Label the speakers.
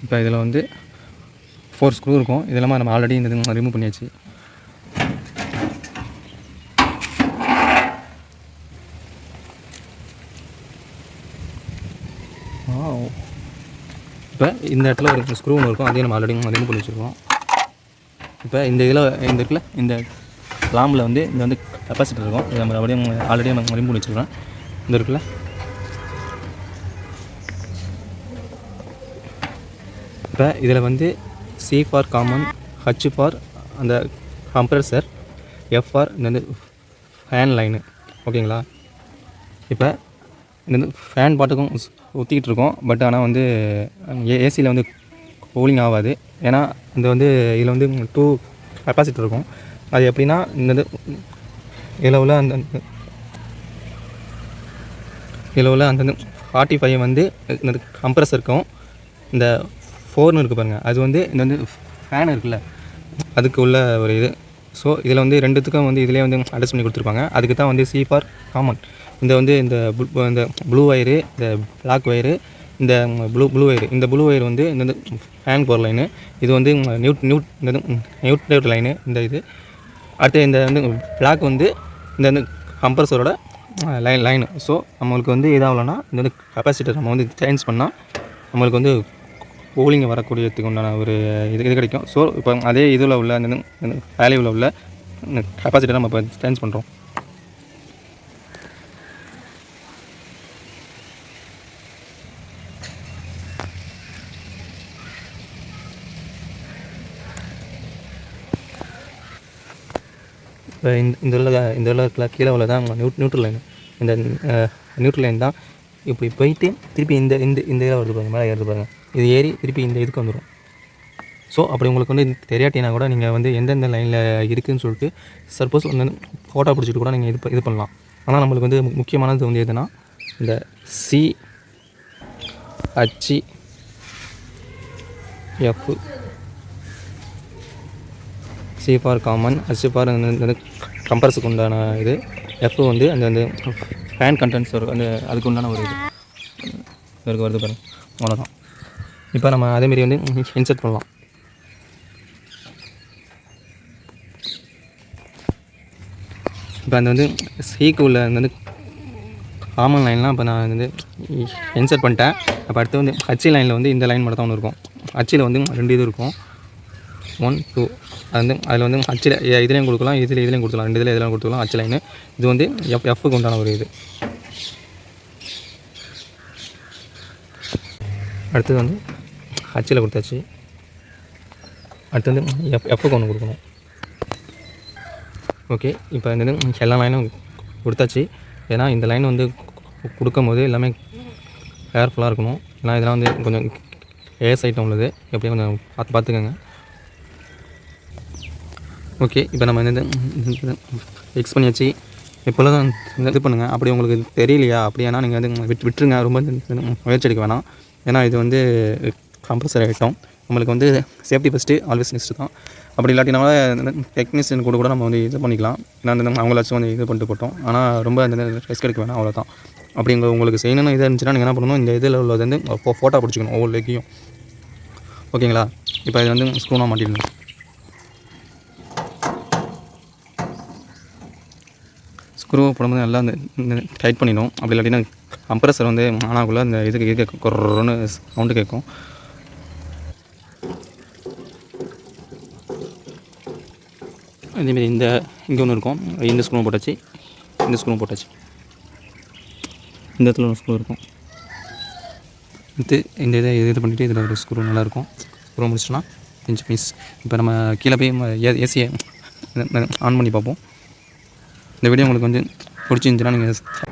Speaker 1: இப்போ இதில் வந்து 4 ஸ்க்ரூ இருக்கும். இதெல்லாம் நம்ம ஆல்ரெடி இந்த ரிமூவ் பண்ணியாச்சு. இப்போ இந்த இடத்துல ஒரு ஸ்க்ரூ ஒன்று இருக்கும், அதையும் நம்ம ஆல்ரெடி ரிமூவ் பண்ணி வச்சுருக்கோம். இப்போ இந்த இதில் இந்த இருக்குல்ல, இந்த லாம்பில் வந்து இந்த வந்து கெப்பாசிட்டர் இருக்கும். இதை நம்ம அப்படியே ஆல்ரெடி நம்ம ரிமூவ் பண்ணி வச்சுருக்கோம். இந்த இருக்குல்ல, இப்போ இதில் வந்து C for common, H for அந்த கம்ப்ரஸர், F ஃபார் இந்த வந்து ஃபேன் லைனு. ஓகேங்களா? இப்போ இந்த வந்து ஃபேன் பாட்டுக்கும் ஊற்றிக்கிட்டு இருக்கோம். பட் ஆனால் வந்து ஏசியில் வந்து கூலிங் ஆகாது. ஏன்னா இந்த வந்து இதில் வந்து 2 கெப்பாசிட்டர் இருக்கும். அது எப்படின்னா இந்த இதில் உள்ள அந்த 45 வந்து இந்த கம்ப்ரஸருக்கும், இந்த 4 இருக்குது பாருங்கள், அது வந்து இந்த வந்து ஃபேன் இருக்குல்ல, அதுக்கு உள்ள ஒரு இது. ஸோ இதில் வந்து ரெண்டுத்துக்கும் வந்து இதிலே வந்து அட்ஜஸ்ட் பண்ணி கொடுத்துருப்பாங்க. அதுக்கு தான் வந்து C ஃபார் காமன். இந்த வந்து இந்த ப்ளூ ஒயரு, இந்த பிளாக் ஒயரு, இந்த ப்ளூ ஒயரு, இந்த ப்ளூ ஒயர் வந்து இந்த வந்து ஃபேன் போகிற லைனு. இது வந்து நியூட்ரல் லைனு இந்த இது. அடுத்து இந்த வந்து பிளாக் வந்து இந்த வந்து கம்ப்ரஸரோட லைனு. ஸோ நம்மளுக்கு வந்து இதாகலன்னா இந்த வந்து கெப்பாசிட்டர் நம்ம வந்து சேஞ்ச் பண்ணால் நம்மளுக்கு வந்து கூலிங் வரக்கூடியதுக்கு உண்டான ஒரு இது கிடைக்கும். ஸோ இப்போ அதே இதில் உள்ள அந்த வேல்யூவில் உள்ள கெப்பாசிட்டர் நம்ம இப்போ சேஞ்ச் பண்ணுறோம். இப்போ இந்த இருக்குல்ல, கீழே உள்ள தான் நியூட்ரல் லைனு. இந்த நியூட்ரல் லைன் தான் இப்படி போயிட்டு திருப்பி இந்த இதில் வருது பாருங்கள், மேலே ஏறுது பாருங்கள். இது ஏறி திருப்பி இந்த இதுக்கு வந்துடும். ஸோ அப்படி உங்களுக்கு வந்து தெரியாட்டினா கூட நீங்கள் வந்து எந்தெந்த லைனில் இருக்குதுன்னு சொல்லிட்டு சப்போஸ் வந்து ஃபோட்டோ பிடிச்சிட்டு கூட நீங்கள் இது பண்ணலாம். ஆனால் நம்மளுக்கு வந்து முக்கியமானது வந்து எதுனா இந்த C, H, F, C for common, H for அந்த கம்ப்ரஸருக்கு உண்டான இது, F வந்து அந்த ஃபேன் கண்டென்ஸ் வரும், அந்த அதுக்கு உண்டான ஒரு இது வருது பாருங்கள். அவ்வளோதான். இப்போ நம்ம அதேமாரி வந்து இன்சர்ட் பண்ணலாம். இப்போ அந்த வந்து சீக்கு உள்ள அந்த வந்து காமன் லைன்லாம் இப்போ நான் வந்து இன்சர்ட் பண்ணிட்டேன். அப்போ அடுத்து வந்து H லைனில் வந்து இந்த லைன் மட்டும் தான் ஒன்று இருக்கும். Hயில் வந்து 2 இது இருக்கும், 1, 2. அது வந்து அதில் வந்து Hயில் இதுலேயும் கொடுக்கலாம், இதுலேயும் கொடுக்கலாம், 2 இதில் கொடுத்துக்கலாம். H லைனு இது வந்து Fக்கு உண்டான ஒரு இது. அடுத்தது வந்து Hயில் கொடுத்தாச்சு. அடுத்து வந்து Fக்கு ஒன்று கொடுக்கணும். ஓகே, இப்போ இந்த எல்லா லைனும் கொடுத்தாச்சு. ஏன்னா இந்த லைன் வந்து கொடுக்கும் போது எல்லாமே கேர்ஃபுல்லாக இருக்கணும். ஏன்னா இதெல்லாம் வந்து கொஞ்சம் ஏஸ் ஐட்டம் உள்ளது, எப்படியும் கொஞ்சம் பார்த்துக்கோங்க. ஓகே, இப்போ நம்ம இந்த ஃபிக்ஸ் பண்ணியாச்சு. இப்போல்லாம் தான் இது பண்ணுங்கள். அப்படி உங்களுக்கு தெரியலையா அப்படியானா நீங்கள் வந்து விட்டுருங்க. ரொம்ப முயற்சி எடுக்க வேணாம். ஏன்னா இது வந்து கம்பல்சரி ஐட்டம். நம்மளுக்கு வந்து சேஃப்டி ஃபஸ்ட்டு, ஆல்வேஸ் நெக்ஸ்ட்டு தான். அப்படி இல்லாட்டினாலும் டெக்னீஷியன் கூட நம்ம வந்து இது பண்ணிக்கலாம். ஏன்னா அந்த அவங்களாச்சும் வந்து இது பண்ணிட்டு போட்டோம். ஆனால் ரொம்ப அந்த ரிஸ்க் எடுக்க வேணாம், அவ்வளோதான். அப்படி உங்களுக்கு செய்யணும்னு இதாக இருந்துச்சுன்னா நீங்கள் என்ன பண்ணணும், இந்த இதில் உள்ளது வந்து ஃபோட்டோ பிடிச்சிக்கணும் ஒவ்வொரு லெக்கையும். ஓகேங்களா? இப்போ இது வந்து ஸ்க்ரூனாக மாட்டிடணும். ஸ்க்ரூ போடும்போது நல்லா இந்த டைட் பண்ணிடும். அப்படி இல்லாட்டினா கம்ப்ரஸர் வந்து ஆனாக்குள்ளே அந்த இதுக்கு கொரோன்னு சவுண்டு கேட்கும். இதேமாரி இங்கே ஒன்று இருக்கும், இந்த ஸ்க்ரூ போட்டாச்சு, இந்த ஸ்க்ரூ போட்டாச்சு. இந்த இடத்துல ஒரு ஸ்க்ரூ இருக்கும். இந்த இது பண்ணிவிட்டு இதில் ஒரு ஸ்க்ரூ நல்லாயிருக்கும். ஸ்க்ரூ முடிச்சிட்டோன்னா 5 பீஸ். இப்போ நம்ம கீழே போய் ஏசியை ஆன் பண்ணி பார்ப்போம். இந்த வீடியோ உங்களுக்கு வந்து பிடிச்சிருந்துச்சுன்னா நீங்கள்